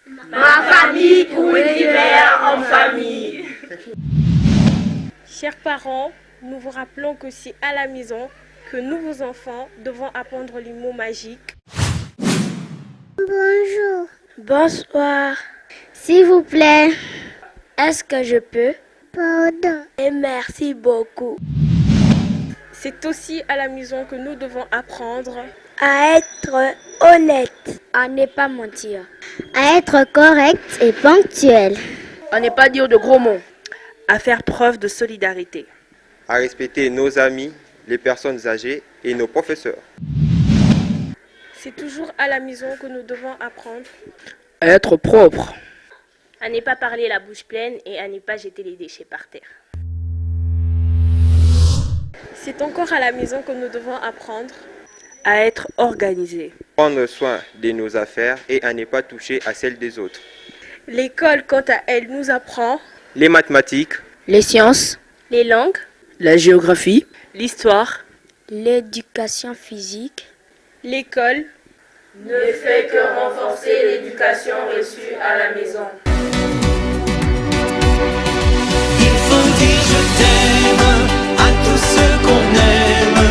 Ma famille ou l'hiver en famille. Chers parents, nous vous rappelons que c'est à la maison que nous, vos enfants, devons apprendre les mots magiques. Bonjour. Bonsoir. S'il vous plaît. Est-ce que je peux? Pardon. Et merci beaucoup. C'est aussi à la maison que nous devons apprendre à être honnête, à ne pas mentir, à être correct et ponctuel, à ne pas dire de gros mots, à faire preuve de solidarité, à respecter nos amis, les personnes âgées et nos professeurs. C'est toujours à la maison que nous devons apprendre à être propre, à ne pas parler la bouche pleine et à ne pas jeter les déchets par terre. C'est encore à la maison que nous devons apprendre à être organisé, prendre soin de nos affaires et à ne pas toucher à celles des autres. L'école, quant à elle, nous apprend les mathématiques, les sciences, les langues, la géographie, l'histoire, l'éducation physique. L'école ne fait que renforcer l'éducation reçue à la maison. Il faut dire je t'aime à tous ceux qu'on aime,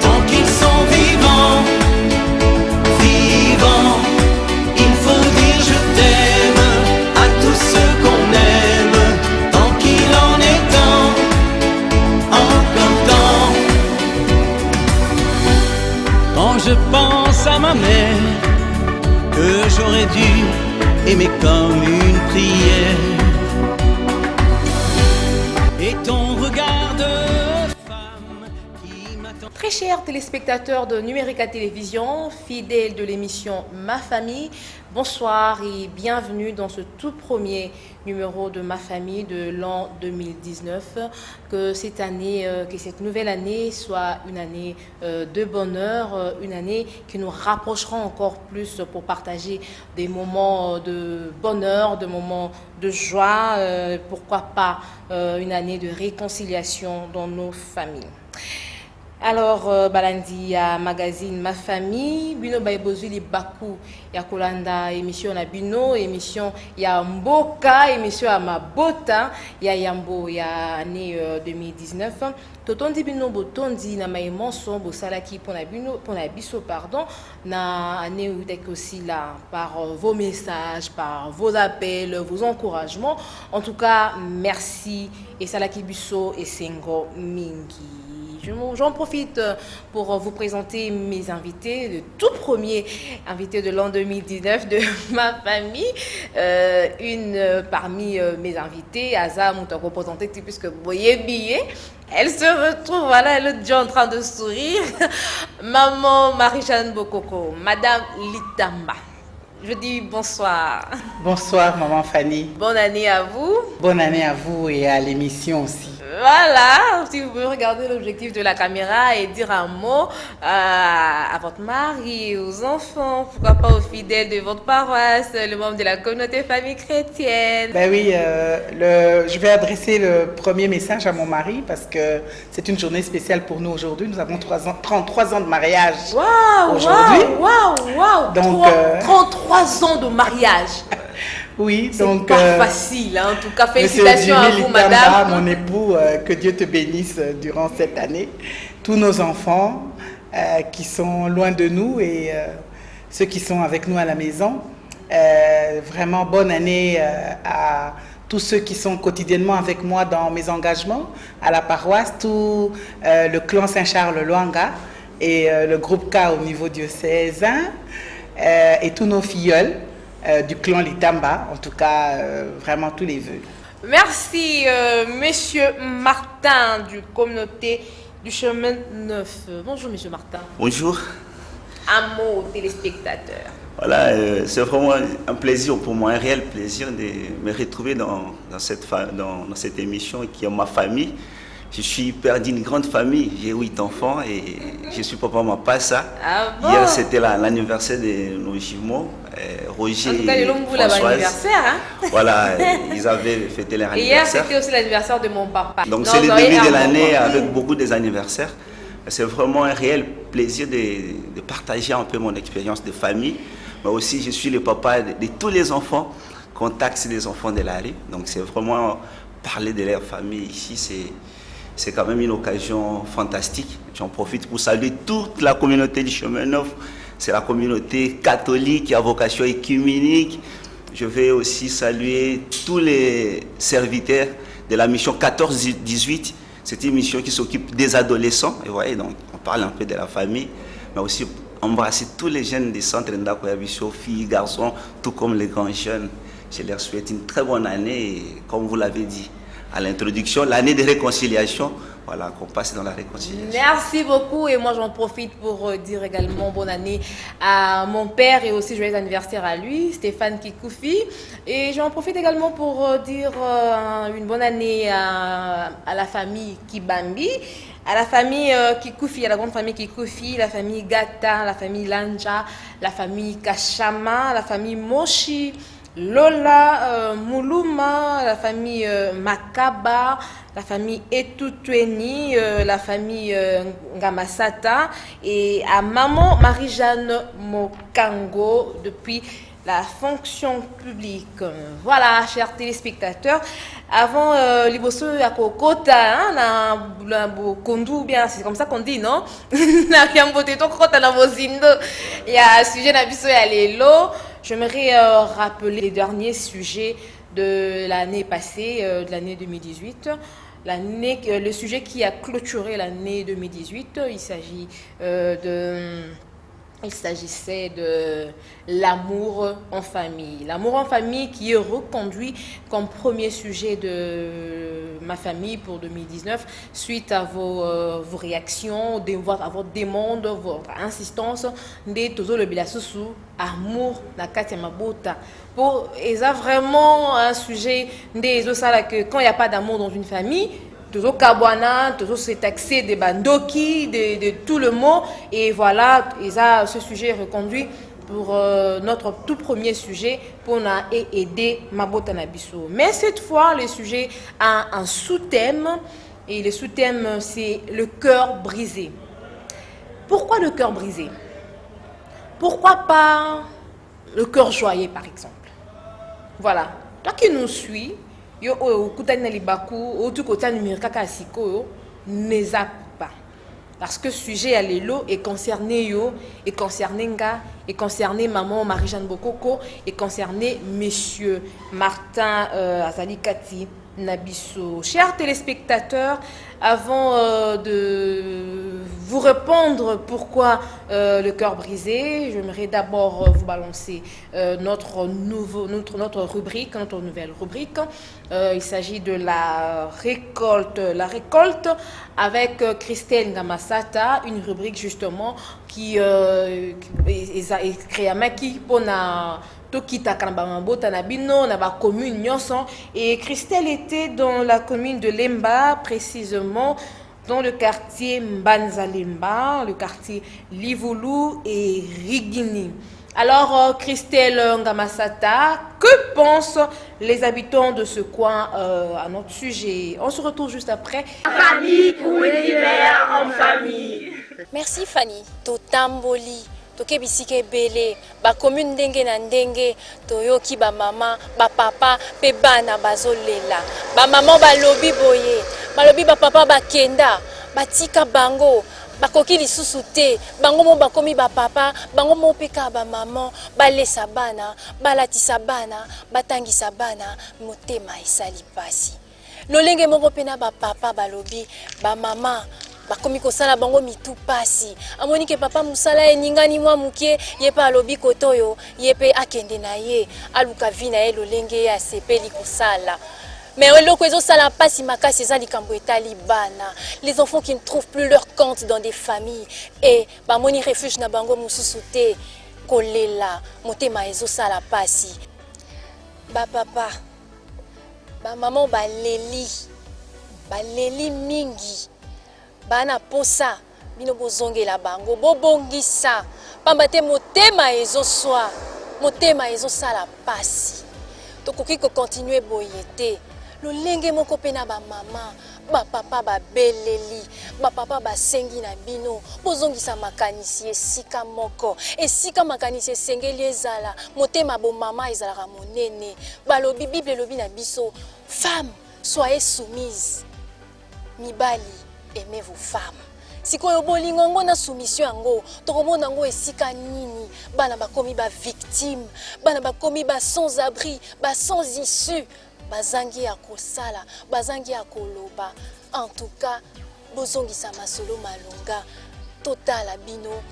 tant qu'ils sont vivants, vivants. Il faut dire je t'aime à tous ceux qu'on aime, tant qu'il en est temps, encore temps. Quand je pense à ma mère, que j'aurais dû aimer comme une prière, et ton regard de femme qui m'attend. Très chers téléspectateurs de Numérica Télévision, fidèles de l'émission Ma Famille, bonsoir et bienvenue dans ce tout premier numéro de Ma Famille de l'an 2019. Que cette année, que cette nouvelle année soit une année de bonheur, une année qui nous rapprochera encore plus pour partager des moments de bonheur, des moments de joie, pourquoi pas une année de réconciliation dans nos familles. Alors, balandi ya magazine Ma Famille, bino baibozwi li baku ya kolanda émission na bino, émission ya mboka, émission ya mabota ya yambo ya année 2019. Totondi bino botondi na maimonso bosalaki pona bino pona biso pardon na année où aussi là par vos messages, par vos appels, vos encouragements. En tout cas, merci et salaki biso et sengo mingi. J'en profite pour vous présenter mes invités, le tout premier invité de l'an 2019 de Ma Famille. Une parmi mes invités, Aza Moutako représenté puisque Boye Billet. Elle se retrouve, voilà, elle est déjà en train de sourire. Maman Marie-Jeanne Bokoko, Madame Litamba. Je dis bonsoir. Bonsoir, Maman Fanny. Bonne année à vous. Bonne année à vous et à l'émission aussi. Voilà, si vous pouvez regarder l'objectif de la caméra et dire un mot à votre mari, aux enfants, pourquoi pas aux fidèles de votre paroisse, les membres de la communauté famille chrétienne. Ben oui, je vais adresser le premier message à mon mari parce que c'est une journée spéciale pour nous aujourd'hui. Nous avons 33 ans de mariage aujourd'hui. Waouh, donc 33 ans de mariage. Oui, donc pas facile, hein. En tout cas, félicitations à vous, madame. Mon époux, que Dieu te bénisse durant cette année. Tous nos enfants qui sont loin de nous et ceux qui sont avec nous à la maison. Vraiment bonne année à tous ceux qui sont quotidiennement avec moi dans mes engagements à la paroisse, tout le clan Saint-Charles-Loanga et le groupe K au niveau diocésain et tous nos filleuls. Du clan Litamba, en tout cas, vraiment tous les vœux. Merci, Monsieur Martin, du communauté du chemin neuf. Bonjour, Monsieur Martin. Bonjour. Un mot aux téléspectateurs. Voilà, c'est vraiment un plaisir pour moi, un réel plaisir de me retrouver dans cette émission qui est Ma Famille. Je suis père d'une grande famille, j'ai 8 enfants et je suis papa Mapassa. Ah bon? Hier c'était l'anniversaire de nos jumeaux, Roger et Françoise. Hein? Voilà, ils avaient fêté leur anniversaire. Hier c'était aussi l'anniversaire de mon papa. Donc c'est le début de l'année avec beaucoup d'anniversaires. C'est vraiment un réel plaisir de partager un peu mon expérience de famille. mais aussi je suis le papa de tous les enfants qu'on taxe les enfants de la rue. Donc c'est vraiment parler de leur famille ici, c'est quand même une occasion fantastique. J'en profite pour saluer toute la communauté du Chemin Neuf. C'est la communauté catholique qui a vocation écuménique. Je vais aussi saluer tous les serviteurs de la mission 14-18. C'est une mission qui s'occupe des adolescents. Et vous voyez, donc on parle un peu de la famille, mais aussi embrasser tous les jeunes des centres d'Akoyabiso, filles, garçons, tout comme les grands jeunes. Je leur souhaite une très bonne année et comme vous l'avez dit à l'introduction, l'année de réconciliation, voilà, qu'on passe dans la réconciliation. Merci beaucoup et moi j'en profite pour dire également bonne année à mon père et aussi joyeux anniversaire à lui, Stéphane Kikoufi. Et j'en profite également pour dire une bonne année à la famille Kibambi, à la famille Kikoufi, à la grande famille Kikoufi, la famille Gata, la famille Lanja, la famille Kachama, la famille Moshi, Lola, Moulouma, la famille Makaba, la famille Etutweni, la famille Ngamasata et à maman Marie-Jeanne Mokango depuis la fonction publique. Voilà, chers téléspectateurs, avant Liboso ya kokota na kondu bien, c'est comme ça qu'on dit, non? Na yambote to kokota na bozindo. Ya sujet na biso ya lelo. J'aimerais rappeler les derniers sujets de l'année passée, de l'année 2018. Le sujet qui a clôturé l'année 2018, il s'agissait de l'amour en famille. L'amour en famille qui est reconduit comme premier sujet de ma famille pour 2019 suite à vos réactions, à votre demande, votre insistance de Tozo le Bilassousou, amour na Katia Mabota. Et ça vraiment un sujet que quand il n'y a pas d'amour dans une famille, toujours Kabwana, toujours c'est taxé des bandoki, de tout le mot. Et voilà, et ça, ce sujet est reconduit pour notre tout premier sujet pour aider Mabota Nabiso. Mais cette fois, le sujet a un sous-thème. Et le sous-thème, c'est le cœur brisé. Pourquoi le cœur brisé? Pourquoi pas le cœur joyeux, par exemple? Voilà. Toi qui nous suis, yo kutani libaku ou tu kota numérique kasiko ne zappe pas parce que sujet à l'élo est concerné yo est concerné nga est concerné maman Marie-Jeanne Bokoko est concerné monsieur Martin Azali Kati Nabiso. Chers téléspectateurs, avant de vous répondre pourquoi le cœur brisé, j'aimerais d'abord vous balancer notre rubrique, notre nouvelle rubrique. Il s'agit de la récolte avec Christelle Ngamasata, une rubrique justement qui est créée pour et Christelle était dans la commune de Lemba, précisément dans le quartier Mbanzalemba, le quartier Livoulou et Rigini. Alors, Christelle Ngamasata, que pensent les habitants de ce coin à notre sujet? On se retrouve juste après. Famille pour l'hiver en famille. Merci Fanny. Totamboli. Toke bisike belé, ba commune ndenge na ndenge, toyoki ba maman, ba papa, pe bana bazolela. Ba maman ba lobi boye, ba lobi ba papa ba kenda, ba tika bango, ba koki lisusu te, bango mo ba komi ba papa, bango mo peka ba maman, ba lesa bana, ba latisa bana, ba tangisa bana, motema esali pasi. Lolenge moko pena ba papa ba lobi, ba maman, bakomi kosala bango mitu pasi amoni ke papa musala eningani mwa mukie ye pa alobi kotoyo ye pe akende na ye aluka vina ye lolenge ya sepeli kosala. Mais eloko ezosala pasi makasi eza likambo etali bana, les enfants qui ne trouvent plus leur compte dans des familles et bamoni refuge na bango mususu te kolela motema ezosala pasi. Ba papa ba maman baleli mingi bana posa bino bozongela bango bobongisa pamba te motema ezoswa motema ezosala pasi tokoki ko continuer boye te lolenge moko pena ba mama bapapa babeleli bapapa basengi na bino bozongisa makanisi esika moko esika makanisi esengeli ezala motema bomama ezalaka monene balobi bible elobi na biso femme soyez soumise mibali aimez vos femmes sikoyo bolingo ngo na soumission yango tokomona ngo esika nini bana bakomi ba victime bana bakomi ba sans abri ba sans issue bazangi ya kosala bazangi ya koloba en tout cas bozongisa masolo malonga totala bino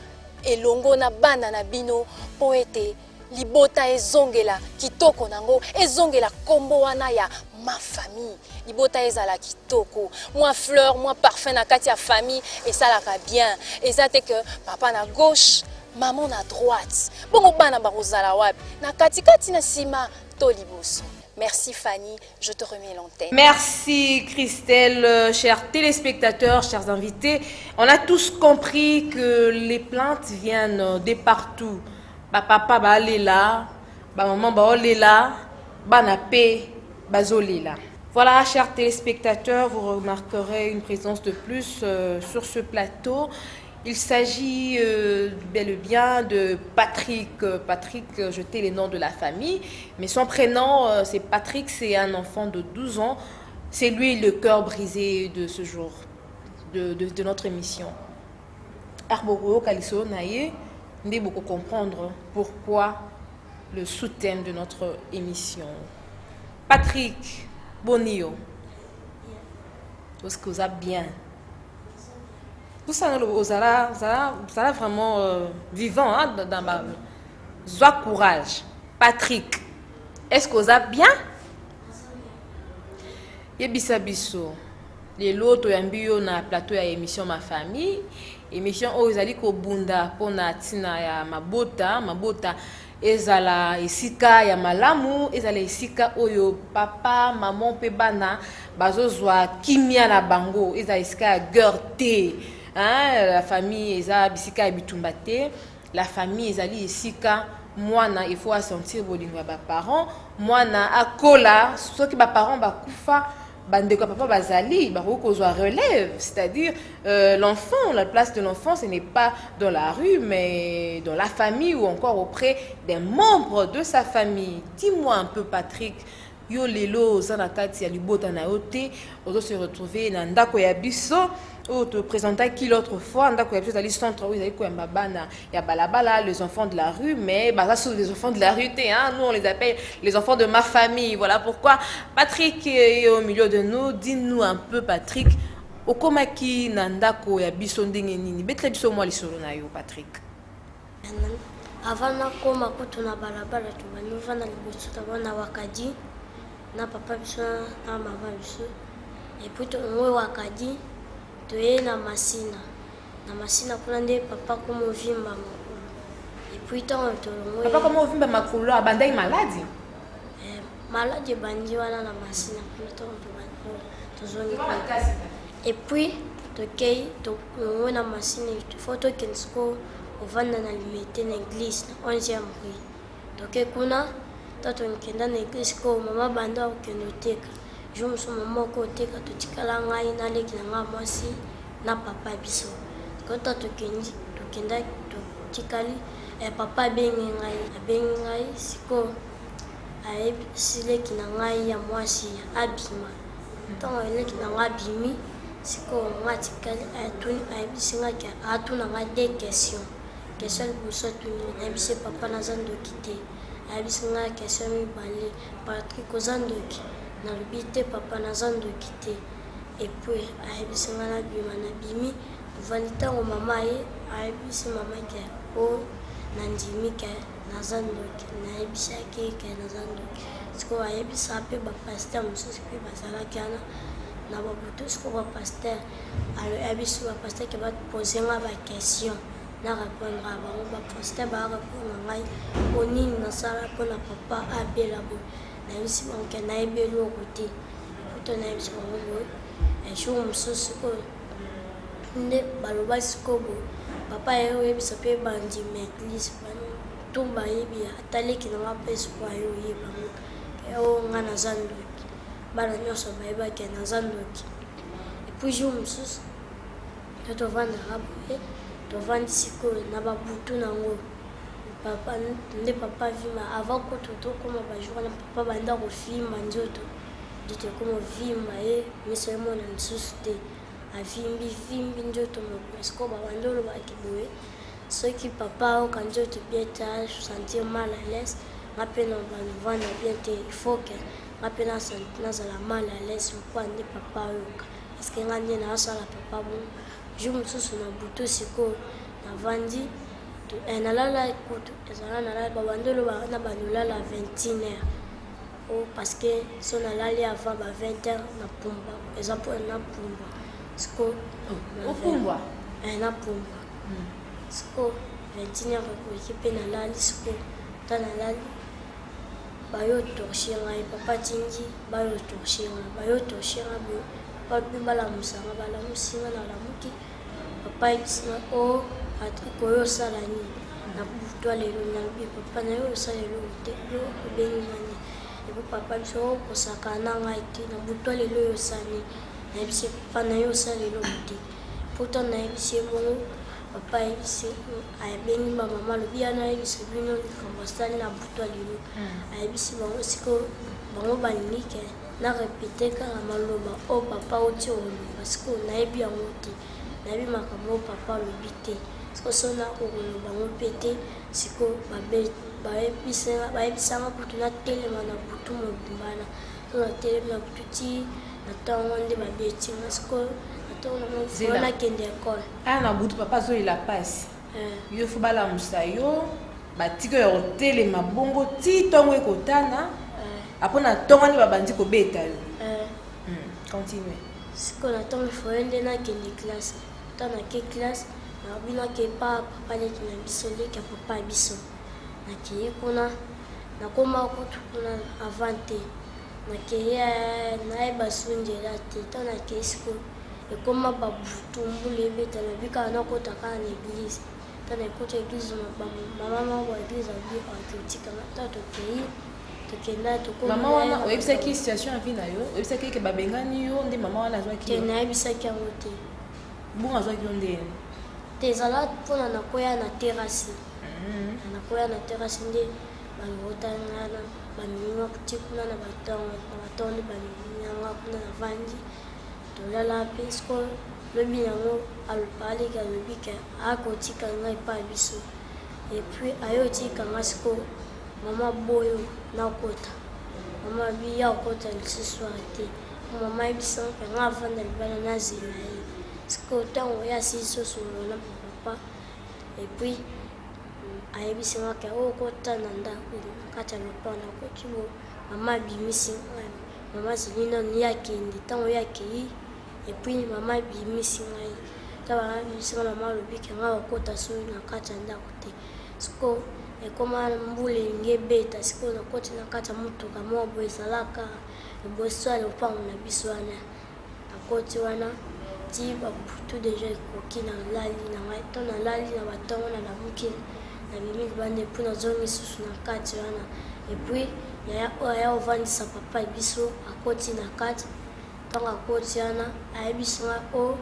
elongo na bana na bino po ete libota ezongela kitoko nango ezongela kombo wana ya ma famille libota ezala kitoko moi fleur moi parfum na kati ya famille esalaka bien ezate que papa na gauche maman na droite bongo bana bakozala wapi na katikati na sima to liboso. Merci Fanny, je te remets l'antenne. Merci Christelle, chers téléspectateurs, chers invités. On a tous compris que les plaintes viennent de partout. Ba papa ba lela, ba maman ba lela, ba nape, ba zolela. Voilà, chers téléspectateurs, vous remarquerez une présence de plus sur ce plateau. Il s'agit bel et bien de Patrick. Patrick, je t'ai les noms de la famille, mais son prénom, c'est Patrick, c'est un enfant de 12 ans. C'est lui le cœur brisé de ce jour, de notre émission. Arboro Kaliso Naye, on doit beaucoup comprendre pourquoi le sous-thème de notre émission. Patrick, Bonio, est-ce que vous avez bien? Tout ça, vous allez vraiment vivant hein, dans ma joie, courage. Patrick, est-ce que vous allez bien? Yebisa biso. Les lots yambio na plateau ya émission ma famille. Émission où ils allaient ko bunda pona tina ya mabota ezala esika ya malamu ezala esika oyo papa maman pe bana bazozwa kimia na bango ezala esika ya gerté. Hein, la famille eza bisika bitumbate la famille ezali esika mwana il faut sentir bolingo ba parents mwana akola soki ba parents bakufa bandeko papa bazali bakozwa relève c'est-à-dire l'enfant la place de l'enfant ce n'est pas dans la rue mais dans la famille ou encore auprès des membres de sa famille. Dis-moi un peu Patrick yo lelo zana kati ya libota na yote ozo se retrouver na ndako ya biso ou te présenter qui l'autre fois ndako ya biso ali centre où ils allaient ko bana ya balabala les enfants de la rue mais bah ça les enfants de la rue hein nous on les appelle les enfants de ma famille. Voilà pourquoi Patrick est au milieu de nous. Dis-nous un peu Patrick okomaki na ndako ya biso ndenge nini betle biso moi lisolo na yo Patrick. Avant na koma kutu na balabala tu banuva na liboso tabana wakadi na papa biso na mama biso et puis to ngwe wakadi to ye na masina kuna nde papa komo vimba makulu et puis to ngwe papa komo vimba makulu abandai maladie maladie bandi wana na masina kuna to zongi et puis to kei to ngwe na masina photo kensko ovanda na limite na église na 11e rue to ke kuna tato nkenda na église ko mama banda okendo teka je me suis maman ko teka to tikala ngai na leki na mwasi na papa biso ko tato kendi to kenda to tikali papa bengi ngai siko ai sileki na ngai ya mwasi abima tongo leki na ngai bimi siko ngati kali atuni ai bisinga ka atuna ngai des questions question pour ça tu na bise papa na zando kité abisinga question mi balé Patrick ozandoki na lubite papa na zando kité et puis abisinga na bima na bimi vanita o mama ye abisi mama ke o nandimi ke na zandoki na abisa ke na zandoki siko abisa pe ba pasteur mususu pe basala kana na babuto siko ba pasteur alors abisu ba pasteur ke ba poser ma ba question na répondre à ba pasteur ba répondre ngai onini na sala pour na papa abela bo na bisi banke na ebelo côté to na bisi bo et je me suis ko nde baloba siko bo papa yo ebisa pe bandi m'église to ba yebi ataleki na ba pesa kwa yo yeba o ngana zandoki bana nyoso ba yeba ke na zandoki puis jour mosusu to tovandaka boye tovandi sikoyo na babutu nango papa nde papa vima avant kutu tokoma bajour na papa banda kofimba nzoto nde tokoma vimba ye miso emona mosusu te avimbi nzoto mosiko babanda olobaki boye soki papa oyoka nzoto bien te sentir mal à l'aise nga mpe na bavanda bien te il faut ke nga mpe nazala mal à l'aise mpo ande papa oyoka parceke nga nde naasala papa bongo jour mosusu na butu sikoyo navandi nalala kutu ezala nalala babanda oloba na banolala 21h parce que so nalali avant ba 20h na pumba eza mpo na pumba siko opumbwa na pumba siko 21h ekoki mpe nalali siko ta nalali bayo torchir ngai papa tingi bayo torchir boye papa mpe balamusanga balamusinga nalamuki papa ekisinga o patrik oyo osala nini na butwa lelo nalobi papa na yo osala lelo te yo obengi nani epo papa biso okosaka na ngai te na butwa lelo oyo osala nini nayebisi papa na yo osala lelo te pourtant nayebisi ye bongo papa ayebisi abengi bamama alobi yana ayebisi bino likambo asali na butwa lelo ayebisi bango sikoyo bango balingi ke na repete kaka maloba o papa oti oloba sikoyo nayebi yango te nayebi makambo o papa alobi te sikoyo so nakokoloba yango mpe te sikoyo bayebisanga kutu natelema na butu mobimbana so natelemi na butu ti na ntango nde babetinga sikoyo na ntango nango nakende ekole na butu papa azolela pasi yo fo balamusa yo batika ya kotelema bongo ti ntongo ekotana apo na ntongo nde babandi kobeta yo continue sikoyo na ntongo foye nde nakende classe ntango nake classe nabi nake papa leki na biso leki ya papa ya biso nakei kuna nakoma kutu kuna avant te nakei nayeba su nzela te ntango nakei sikoyo ekoma babutu mbula ebeta nabi kaka nakota kaka na eglise ntango nakota eglise mama moko ba eglise abi akotikanga ntango tokei tokenda mama wana oyebisaki situation ya vie na yo oyebisaki eke babengani yo nde mama wana azwaki te nayebisaki yango te bongo azwaki yo ndeni te ezala mpona nakoya na terasi nakoya na terasi nde balokotangana baminga kuti kuna na batongo nde baminganga kuna na vandi tolala mpe sikoyo lobi yango aleki alobi ke akotika ngai epa biso epuis ayotikanga sikoyo mama boyo nakota mama bi ya okota lisusu te mama yebisanga ke nga avanda libala nazela ye sikoyo ntango ya siliso solola na papa epuis ayebisanga ke okotana ndako na kati ya lopango nakoti bo mama abimisi ngai mama zeli nano yakende ntango yakei epuis mama abimisi ngai ntango mama abimisi ngai mama alobi ke ngai okota so na kati ya ndako te sikoyo ekoma mbula elingi ebeta sikoyo nakoti na kati ya motuka moko boye ezalaka liboso ya lopango na biso wana nakoti wana ti babutu deja ekoki nalali na ngai to nalali na batongo na lamuki na bimi libanda epuis nazongi lisusu na kati wana epuis yaya oyo aya ovandisa papa biso akoti na kati ntango akoti wana ayebisanga o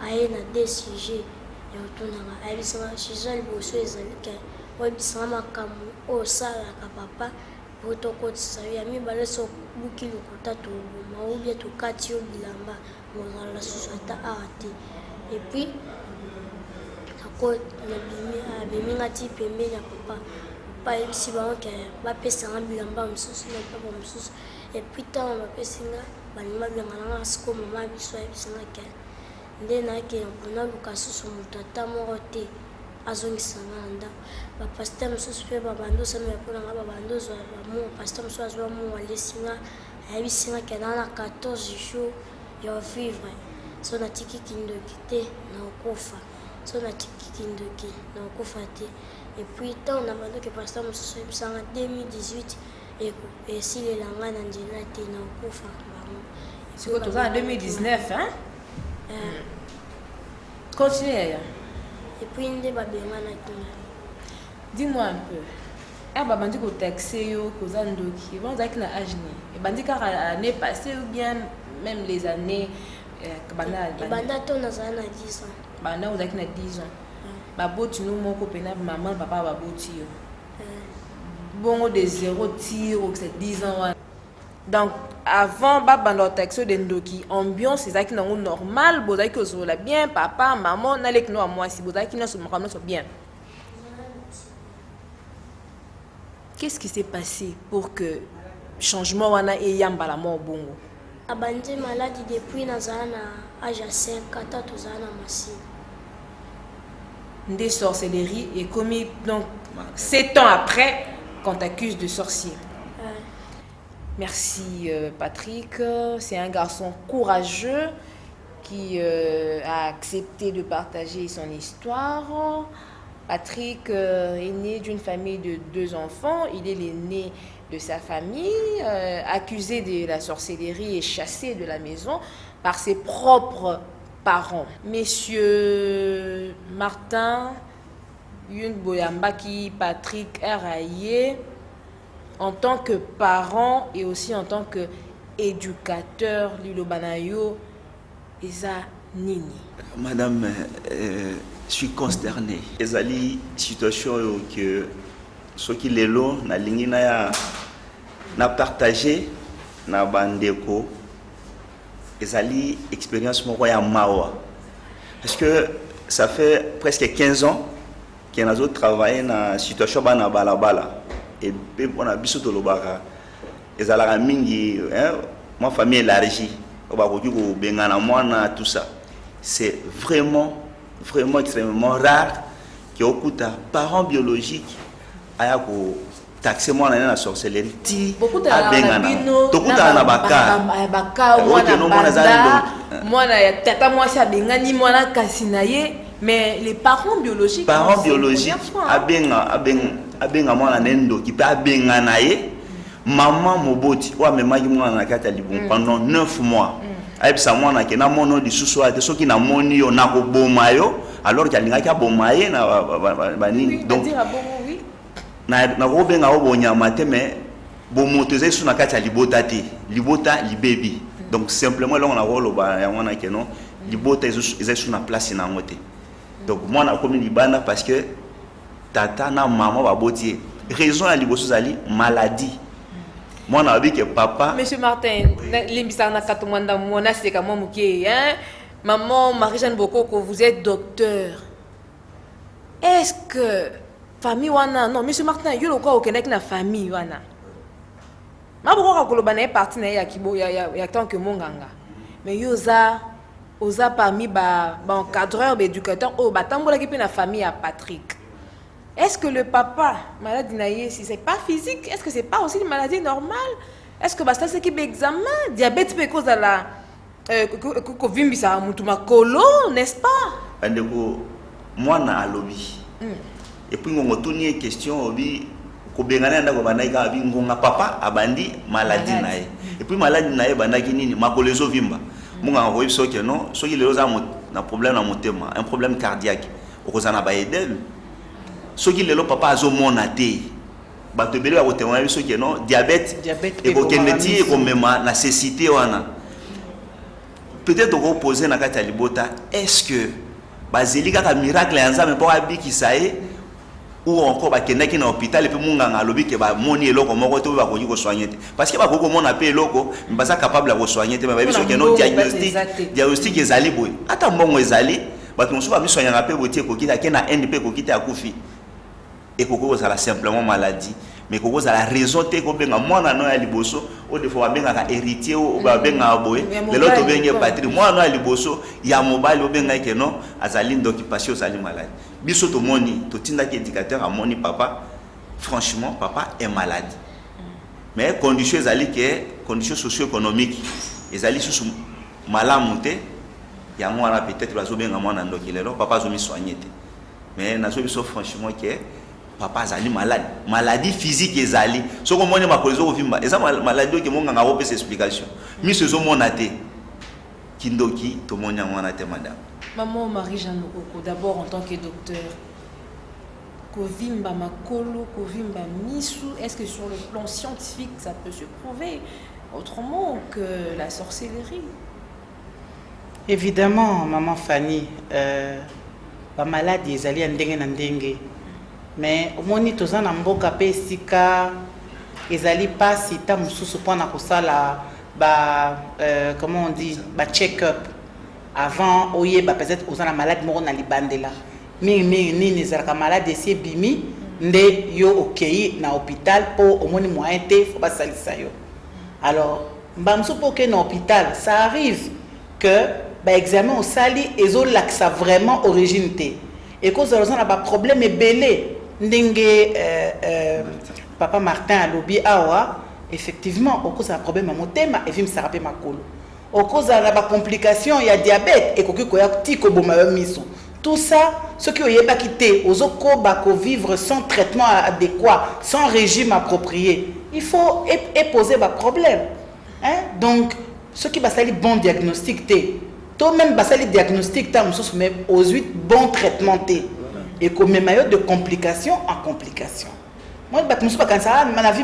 aye na de sujet ya otunanga ayebisanga sujet liboso ezali ke oyebisanga makambo oyo osalaka papa po tokotisa yo ya mibale so buki lokuta toboma obie tokati yo bilamba ozala susu ata awa te epuis abeminga ti pembeni ya papa papa ayebisi bango ke bapesanga bilamba mosusu na papa mosusu epuis ntango bapesinga balingi babengananga sikoyo mama biso ayebisanga ke nde nake mpona luka susu moto ata moko te azongisanga na ndako bapaster mosusu mpe babando osamela mponanga babando ozwa bamour paster mosusu azwa mour alesinga ayebisinga ke naa na 14 jours ya vivre so natiki kindoki te na okofa so natiki kindoki na okofa te epuis ntango na bandoki paster mosusu ayebisanga 2018 esilela ngai na nzela te na okofa bango sikoyo toza na 2019 continue. Et puis nde babenganaki nga. Dis-moi un peu. Babandi kotaxe yo koza ndoki. Bon zaki na âge ni. Ebandi kaka l'année passée ou bien même les années Banda to nazala na 10 ans. Banda ozaki na 10 ans. Baboti no moko pena maman papa baboti yo. Bongo de 0 tir ou c'est 10 ans. Donc avant babanda taxo de ndoki ambiance ezaki nango normal, bozaki ozola bien papa maman nalek no moi si bozaki no so bien. Qu'est-ce qui s'est passé pour que changement wana e yambala mo bongo? Abandi maladie depuis nazala na âge 5 ans tozala na machine. Des sorcelleries et commis donc 7 ans après qu'on t'accuse de sorcier. Merci Patrick, c'est un garçon courageux qui a accepté de partager son histoire. Patrick est né d'une famille de 2 enfants, il est l'aîné de sa famille, accusé de la sorcellerie et chassé de la maison par ses propres parents. Messieurs Martin, Yun Boyambaki, Patrick Eraye, en tant que parent et aussi en tant qu'éducateur, Lilo Banayo, Eza Nini. Madame, je suis consterné. Ezali situation que ceux qui les l'ont, na lingi na partagé na bandeko. Ezali expérience moko ya mawa. Parce que ça fait presque 15 ans qu'on a travaillé na situation bana balabala. Et on a biso tolobaka. Ezala mingi, ma famille élargie. Tout ça. C'est vraiment extrêmement rare que okuta parents biologiques aya ko taxer moi na sorcellerie ti abengana tokuta na baka moi na tata moi si abengani moi na kasinaye mais les parents biologiques abenga moi na nendo qui peut abengana ye maman moboti wa memaki moi na kata libon pendant 9 mois. Aïbsa moi na kena mono di suso ate soki na moni yo na ko boma yo alors qu'il y a bomaye na bani donc na ko benga o bonya mate mais bo moteze su na kati libota te libota libebi donc simplement là on a rolo ba ya wana keno libota ezai su na place na ngote donc moi na komi libana parce que tata na maman ba botie raison ya liboso zali maladie. Moi, on a vu que papa. Monsieur Martin, l'imbisan na katumanda mona c'est comme moi hein. Maman Marie-Jeanne Bokoko, vous êtes docteur. Est-ce que famille wana non Monsieur Martin, yo lokwa okenek na famille wana. Ma boko ko lobana parti na ya kibo ya tant que monganga. Mais yo oza parmi ba encadreur ba éducateur o batambola ki pe na famille à Patrick. Est-ce que le papa, maladie naïe, si c'est pas physique, est-ce que c'est pas aussi une maladie normale? Est-ce que basta c'est qui examen diabète peut cause à la kovimbisa mutuma kolo, n'est-ce pas? Andeko moi na lobby. Et puis on retourne une question obi ko bengana ndako banaika abi ngonga papa abandi maladie naïe. Et puis maladie naïe bandaki nini makolezo vimba. Munga ko yebso que non, so ki lezo na problème na motema, un problème cardiaque. Okozana ba edel. Ce qui est le papa a zomonaté. Bato bele ba kote wana biso ke non diabète et ko kendeti e ko mema la cécité wana. Peut-être ko poser na kati libota est-ce que bazeli kaka miracle ya nzambe po abiki sae ou encore ba kendaki na hôpital et puis munganga lobi ke ba moni eloko moko to ba ko yiko soigner parce que ba ko mona pe eloko mbasa capable ya ko soigner te ba biso ke non diagnostic ezali boy ata mbongo ezali bato mosusu ba biso nyanga pe botie ko kita ke na NP ko kita akufi. Et que ça la simplement maladie mais que ça la raison te ko benga mwana no ya liboso o de fois benga ka héritier o ba benga boye le lot to benga patrie mwana ya liboso ya mobile o benga ke non azali d'occupation azali malade biso to moni to tinda ki éducateur a moni papa franchement papa est malade mais conditions ezali que conditions socio-économiques ezali sous malamu te ya mwana peut-être bazo benga mwana ndoki lelo papa zo mi soigner te mais na so biso franchement que papa azali malade maladie physique ezali soko moni makolezo ovimba eza maladie ke monga ngako pesa explication mi sezo monate kindoki to monya mwana te madame. Maman Marie-Jeanne Bokoko, d'abord en tant que docteur kovimba makolo kovimba misu, est-ce que sur le plan scientifique ça peut se prouver autrement que la sorcellerie? Évidemment, maman Fanny, ba maladie ezali ndenge na ndenge. Mais omoni toza na mboka pe sika ezali pasi ta mususu pona kosala comment on dit ba check-up avant oyeba peut-être oza na malade moko na libandela. Mingi nini ezalaka malade esi bimi nde yo okei na hôpital po omoni moyen te faut basalisa yo. Alors mbamsu po ke na hôpital ça arrive que ba examen au sali ezo laksa vraiment origine te. Et cause de ça na ba problème belé ndenge papa Martin alobi awa effectivement au cause d'un problème à motema et vim sarape makolo. Au cause de la complication il y a diabète et koki koya tiko boma miso. Tout ça, ceux qui ont pas quitté, aux oko bako vivre sans traitement adéquat, sans régime approprié, il faut poser des problèmes. Hein? Donc, ceux qui basent les bons diagnostics, toi-même basent les diagnostics, tu as aux 8 bons traitements. Et comme même de complication en complication. Moi, je ne sais pas quand ça, ma vie,